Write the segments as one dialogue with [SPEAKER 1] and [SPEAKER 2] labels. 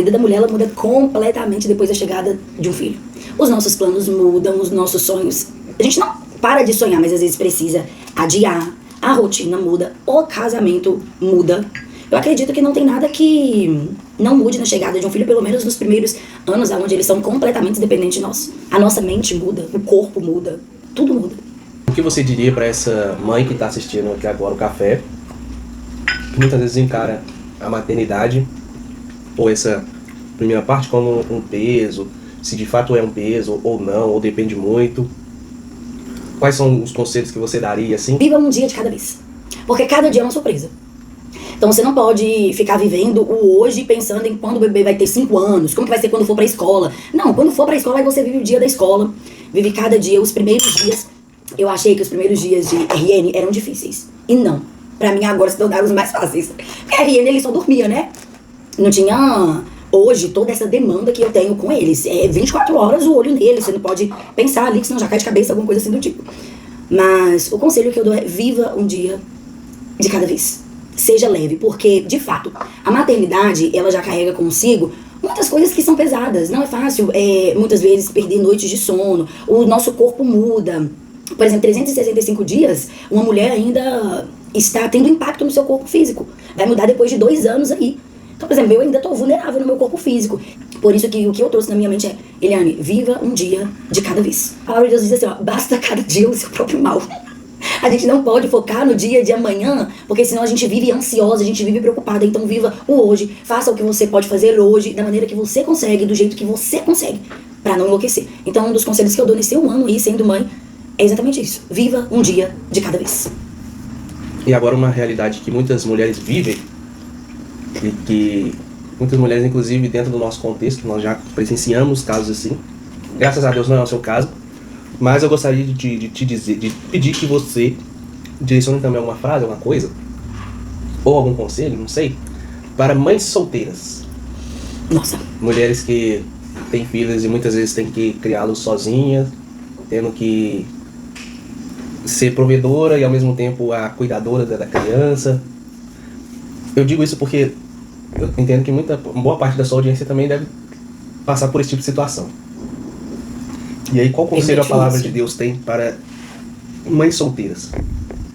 [SPEAKER 1] vida da mulher, ela muda completamente depois da chegada de um filho. Os nossos planos mudam, os nossos sonhos... A gente não para de sonhar, mas às vezes precisa adiar, a rotina muda, o casamento muda. Eu acredito que não tem nada que não mude na chegada de um filho, pelo menos nos primeiros anos, onde eles são completamente dependentes de nós. A nossa mente muda, o corpo muda, tudo muda.
[SPEAKER 2] O que você diria para essa mãe que está assistindo aqui agora o café, que muitas vezes encara a maternidade, ou essa primeira parte, como um peso, se de fato é um peso ou não, ou depende muito? Quais são os conselhos que você daria, assim?
[SPEAKER 1] Viva um dia de cada vez, porque cada dia é uma surpresa. Então você não pode ficar vivendo o hoje pensando em quando o bebê vai ter 5 anos, como que vai ser quando for pra escola. Não, quando for pra escola aí você vive o dia da escola, vive cada dia. Os primeiros dias, eu achei que os primeiros dias de RN eram difíceis. E não, pra mim agora se tornaram os mais fáceis. Porque RN ele só dormia, né? Não tinha hoje toda essa demanda que eu tenho com eles. É 24 horas o olho neles, você não pode pensar ali que senão já cai de cabeça, alguma coisa assim do tipo. Mas o conselho que eu dou é viva um dia de cada vez. Seja leve, porque, de fato, a maternidade, ela já carrega consigo muitas coisas que são pesadas. Não é fácil, muitas vezes, perder noites de sono. O nosso corpo muda. Por exemplo, 365 dias, uma mulher ainda está tendo impacto no seu corpo físico. Vai mudar depois de 2 anos aí. Então, por exemplo, eu ainda estou vulnerável no meu corpo físico. Por isso que o que eu trouxe na minha mente é, Eliane, viva um dia de cada vez. A palavra de Deus diz assim, ó, basta cada dia o seu próprio mal. A gente não pode focar no dia de amanhã, porque senão a gente vive ansiosa, a gente vive preocupada. Então viva o hoje, faça o que você pode fazer hoje, da maneira que você consegue, do jeito que você consegue, pra não enlouquecer. Então um dos conselhos que eu dou nesse 1 ano aí, sendo mãe, é exatamente isso. Viva um dia de cada vez.
[SPEAKER 2] E agora uma realidade que muitas mulheres vivem, e que muitas mulheres, inclusive dentro do nosso contexto, nós já presenciamos casos assim. Graças a Deus não é o seu caso. Mas eu gostaria de te dizer, de pedir que você direcione também alguma frase, alguma coisa, ou algum conselho, não sei, para mães solteiras.
[SPEAKER 1] Nossa.
[SPEAKER 2] Mulheres que têm filhos e muitas vezes têm que criá-los sozinhas, tendo que ser provedora e ao mesmo tempo a cuidadora da criança. Eu digo isso porque eu entendo que boa parte da sua audiência também deve passar por esse tipo de situação. E aí, qual conselho a palavra de Deus tem para mães solteiras?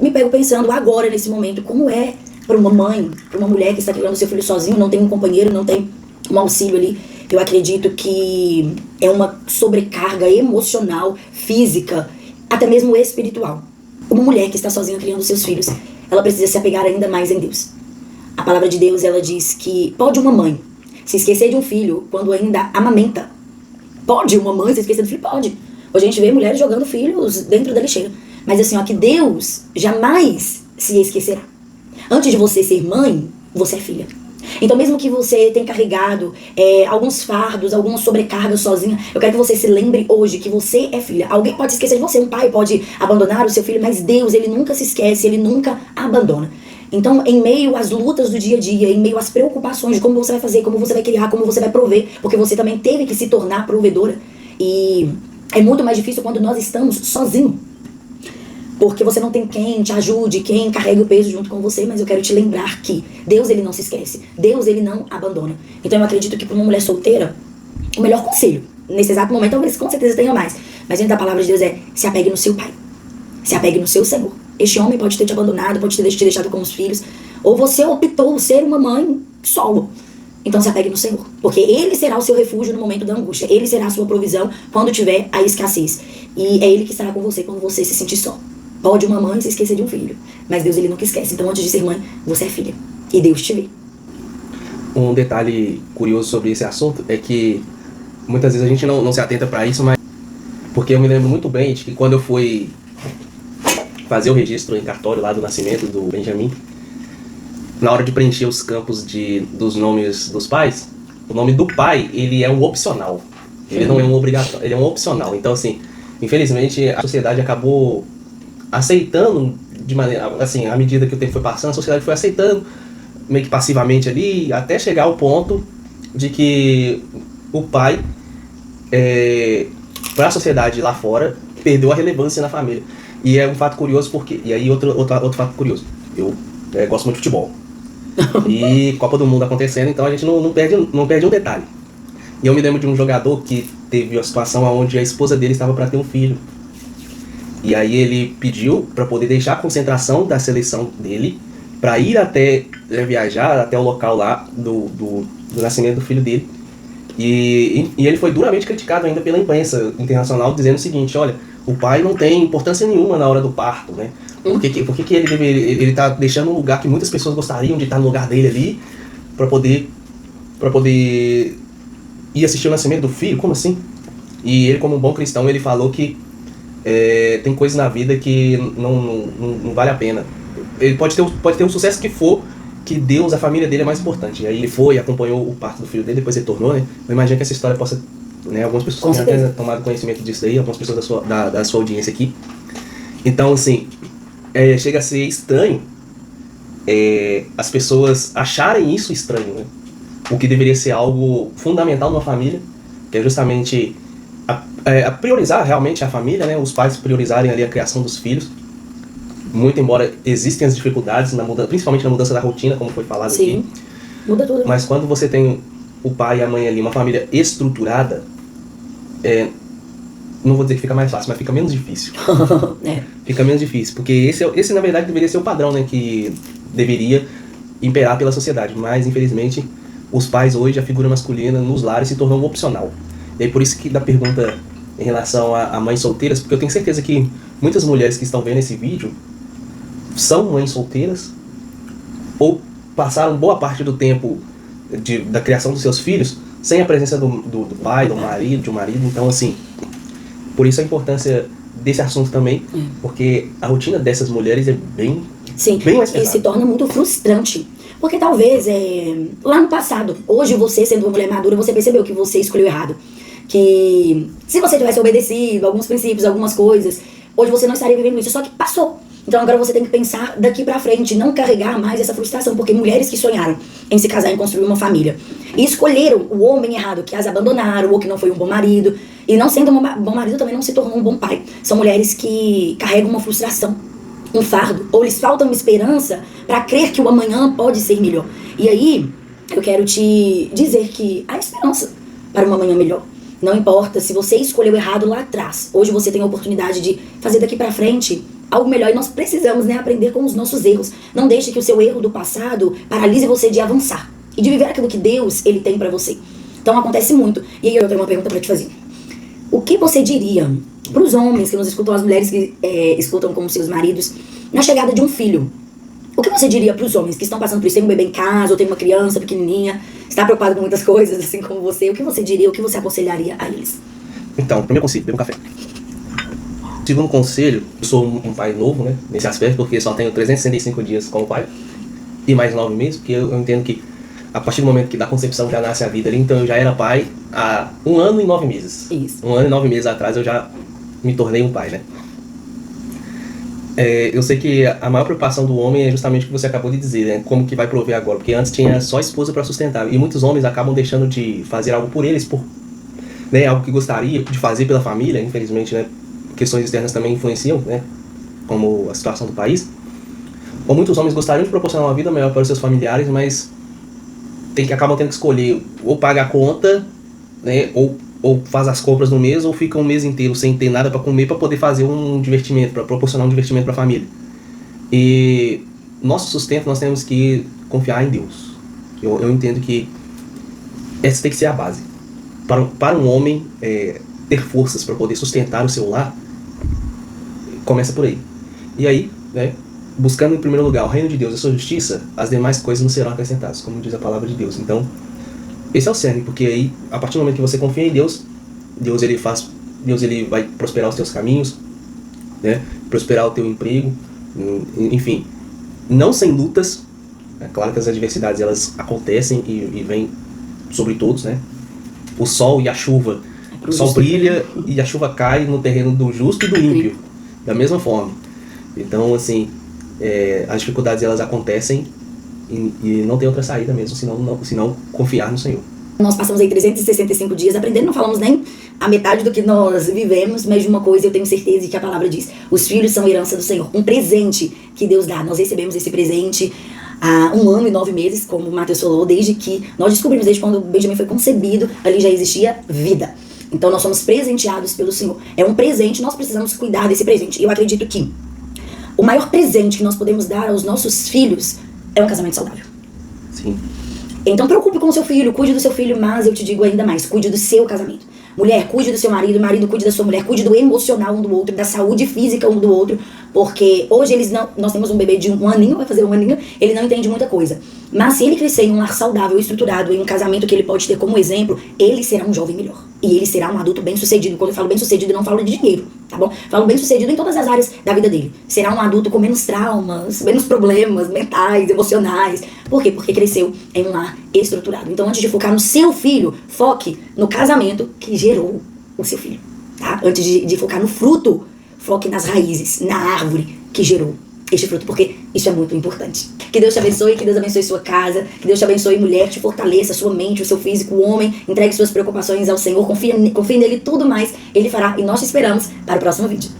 [SPEAKER 1] Me pego pensando agora, nesse momento, como é para uma mãe, para uma mulher que está criando seu filho sozinho, não tem um companheiro, não tem um auxílio ali. Eu acredito que é uma sobrecarga emocional, física, até mesmo espiritual. Uma mulher que está sozinha criando seus filhos, ela precisa se apegar ainda mais em Deus. A palavra de Deus, ela diz que pode uma mãe se esquecer de um filho quando ainda amamenta. Pode uma mãe se esquecer do filho? Pode. Hoje a gente vê mulheres jogando filhos dentro da lixeira. Mas assim, ó, que Deus jamais se esquecerá. Antes de você ser mãe, você é filha. Então mesmo que você tenha carregado alguns fardos, algumas sobrecargas sozinha, eu quero que você se lembre hoje que você é filha. Alguém pode se esquecer de você, um pai pode abandonar o seu filho, mas Deus, ele nunca se esquece, ele nunca abandona. Então, em meio às lutas do dia a dia, em meio às preocupações de como você vai fazer, como você vai criar, como você vai prover, porque você também teve que se tornar provedora. E é muito mais difícil quando nós estamos sozinhos. Porque você não tem quem te ajude, quem carregue o peso junto com você, mas eu quero te lembrar que Deus, ele não se esquece. Deus, ele não abandona. Então, eu acredito que para uma mulher solteira, o melhor conselho, nesse exato momento, talvez com certeza tenha mais, mas dentro da palavra de Deus é, se apegue no seu pai. Se apegue no seu Senhor. Este homem pode ter te abandonado, pode ter te deixado com os filhos, ou você optou ser uma mãe solo. Então se apegue no Senhor, porque Ele será o seu refúgio no momento da angústia. Ele será a sua provisão quando tiver a escassez. E é Ele que estará com você quando você se sentir só. Pode uma mãe se esquecer de um filho, mas Deus, ele nunca esquece. Então antes de ser mãe, você é filha. E Deus te vê.
[SPEAKER 2] Um detalhe curioso sobre esse assunto é que muitas vezes a gente não se atenta para isso, mas porque eu me lembro muito bem de que quando eu fui fazer o registro em cartório lá do nascimento do Benjamin, na hora de preencher os campos dos nomes dos pais, o nome do pai, ele é um opcional. Ele não é um obrigatório, ele é um opcional. Então, assim, infelizmente, a sociedade acabou aceitando de maneira, assim, à medida que o tempo foi passando, a sociedade foi aceitando meio que passivamente ali, até chegar ao ponto de que o pai, para a sociedade lá fora, perdeu a relevância na família. E é um fato curioso porque... E aí outro fato curioso. Eu gosto muito de futebol. E Copa do Mundo acontecendo, então a gente não perde um detalhe. E eu me lembro de um jogador que teve a situação onde a esposa dele estava para ter um filho. E aí ele pediu para poder deixar a concentração da seleção dele para ir até viajar até o local lá do nascimento do filho dele. E ele foi duramente criticado ainda pela imprensa internacional, dizendo o seguinte: olha, o pai não tem importância nenhuma na hora do parto, né? Por que ele está deixando um lugar que muitas pessoas gostariam de estar no lugar dele ali para poder ir assistir o nascimento do filho? Como assim? E ele, como um bom cristão, ele falou que tem coisas na vida que não vale a pena. Ele pode ter o sucesso que for, que Deus, a família dele é mais importante. E aí ele foi e acompanhou o parto do filho dele, depois retornou, né? Eu imagino que essa história possa, né, algumas pessoas já tenham tomado conhecimento disso daí, algumas pessoas da sua audiência aqui. Então, assim, chega a ser estranho as pessoas acharem isso estranho, né? O que deveria ser algo fundamental numa família, que é justamente a priorizar realmente a família, né? Os pais priorizarem ali a criação dos filhos. Muito embora existem as dificuldades, principalmente na mudança da rotina, como foi falado aqui.
[SPEAKER 1] Sim, muda tudo.
[SPEAKER 2] Mas quando você tem o pai e a mãe ali, uma família estruturada, não vou dizer que fica mais fácil, mas fica menos difícil. Fica menos difícil, porque esse na verdade deveria ser o padrão, né, que deveria imperar pela sociedade. Mas infelizmente os pais hoje, a figura masculina nos lares se tornou um opcional. E aí por isso que da pergunta em relação a mães solteiras, porque eu tenho certeza que muitas mulheres que estão vendo esse vídeo são mães solteiras ou passaram boa parte do tempo da criação dos seus filhos sem a presença do pai, do marido, de um marido. Então, assim, por isso a importância desse assunto também, porque a rotina dessas mulheres é bem mais pesada.
[SPEAKER 1] E se torna muito frustrante. Porque talvez, lá no passado, hoje você, sendo uma mulher madura, você percebeu que você escolheu errado. Que se você tivesse obedecido alguns princípios, algumas coisas, hoje você não estaria vivendo isso, só que passou. Então agora você tem que pensar daqui pra frente, não carregar mais essa frustração, porque mulheres que sonharam em se casar, em construir uma família, e escolheram o homem errado, que as abandonaram, ou que não foi um bom marido, e não sendo um bom marido também não se tornou um bom pai. São mulheres que carregam uma frustração, um fardo, ou lhes falta uma esperança pra crer que o amanhã pode ser melhor. E aí, eu quero te dizer que há esperança para uma amanhã melhor. Não importa se você escolheu errado lá atrás. Hoje você tem a oportunidade de fazer daqui pra frente algo melhor. E nós precisamos, né, aprender com os nossos erros. Não deixe que o seu erro do passado paralise você de avançar. E de viver aquilo que Deus, Ele tem pra você. Então acontece muito. E aí eu tenho uma pergunta pra te fazer. O que você diria pros homens que nos escutam, as mulheres que escutam com seus maridos, na chegada de um filho? O que você diria pros homens que estão passando por isso? Tem um bebê em casa, ou tem uma criança pequenininha, está preocupado com muitas coisas, assim como você. O que você diria, o que você aconselharia a eles?
[SPEAKER 2] Então, primeiro conselho, beba um café. Segundo conselho, eu sou um pai novo, né, nesse aspecto, porque só tenho 365 dias como pai, e mais 9 meses, porque eu entendo que a partir do momento que da concepção já nasce a vida ali, então eu já era pai há 1 ano e 9 meses.
[SPEAKER 1] Isso.
[SPEAKER 2] 1 ano e 9 meses atrás eu já me tornei um pai, né. Eu sei que a maior preocupação do homem é justamente o que você acabou de dizer, né? Como que vai prover agora, porque antes tinha só a esposa para sustentar, e muitos homens acabam deixando de fazer algo por eles, né, algo que gostaria de fazer pela família, infelizmente, né, questões externas também influenciam, né, como a situação do país. Ou muitos homens gostariam de proporcionar uma vida melhor para os seus familiares, mas acabam tendo que escolher ou pagar a conta, né, ou faz as compras no mês, ou fica um mês inteiro sem ter nada para comer para poder fazer um divertimento, para proporcionar um divertimento para a família. E nosso sustento nós temos que confiar em Deus. Eu entendo que essa tem que ser a base. Para um homem ter forças para poder sustentar o seu lar, começa por aí. E aí, né, buscando em primeiro lugar o reino de Deus e a sua justiça, as demais coisas não serão acrescentadas, como diz a palavra de Deus. Então, esse é o cerne, porque aí, a partir do momento que você confia em Deus, Deus ele vai prosperar os teus caminhos, né? Prosperar o teu emprego, enfim, não sem lutas. É claro que as adversidades elas acontecem e vêm sobre todos, né? O sol e a chuva, o sol brilha e a chuva cai no terreno do justo e do ímpio, da mesma forma. Então, assim, as dificuldades elas acontecem e não tem outra saída mesmo, senão confiar no Senhor.
[SPEAKER 1] Nós passamos aí 365 dias aprendendo, não falamos nem a metade do que nós vivemos, mas de uma coisa eu tenho certeza de que a palavra diz: os filhos são herança do Senhor, um presente que Deus dá. Nós recebemos esse presente há 1 ano e 9 meses, como o Matheus falou, desde que nós descobrimos, desde quando o Benjamin foi concebido, ali já existia vida. Então nós somos presenteados pelo Senhor. É um presente, nós precisamos cuidar desse presente. E eu acredito que o maior presente que nós podemos dar aos nossos filhos é um casamento saudável.
[SPEAKER 2] Sim.
[SPEAKER 1] Então preocupe com o seu filho, cuide do seu filho, mas eu te digo ainda mais, cuide do seu casamento. Mulher, cuide do seu marido, marido cuide da sua mulher, cuide do emocional um do outro, da saúde física um do outro, porque hoje nós temos um bebê de 1 aninho, vai fazer 1 aninho, ele não entende muita coisa. Mas se ele crescer em um lar saudável, estruturado, em um casamento que ele pode ter como exemplo, ele será um jovem melhor. E ele será um adulto bem-sucedido. Quando eu falo bem-sucedido, eu não falo de dinheiro, tá bom? Falo bem-sucedido em todas as áreas da vida dele. Será um adulto com menos traumas, menos problemas mentais, emocionais. Por quê? Porque cresceu em um lar estruturado. Então, antes de focar no seu filho, foque no casamento que gerou o seu filho, tá? Antes de focar no fruto, foque nas raízes, na árvore que gerou este fruto, porque isso é muito importante. Que Deus te abençoe, que Deus abençoe sua casa, que Deus te abençoe, mulher, te fortaleça, sua mente, o seu físico, o homem, entregue suas preocupações ao Senhor, confie nele, tudo mais Ele fará, e nós te esperamos para o próximo vídeo.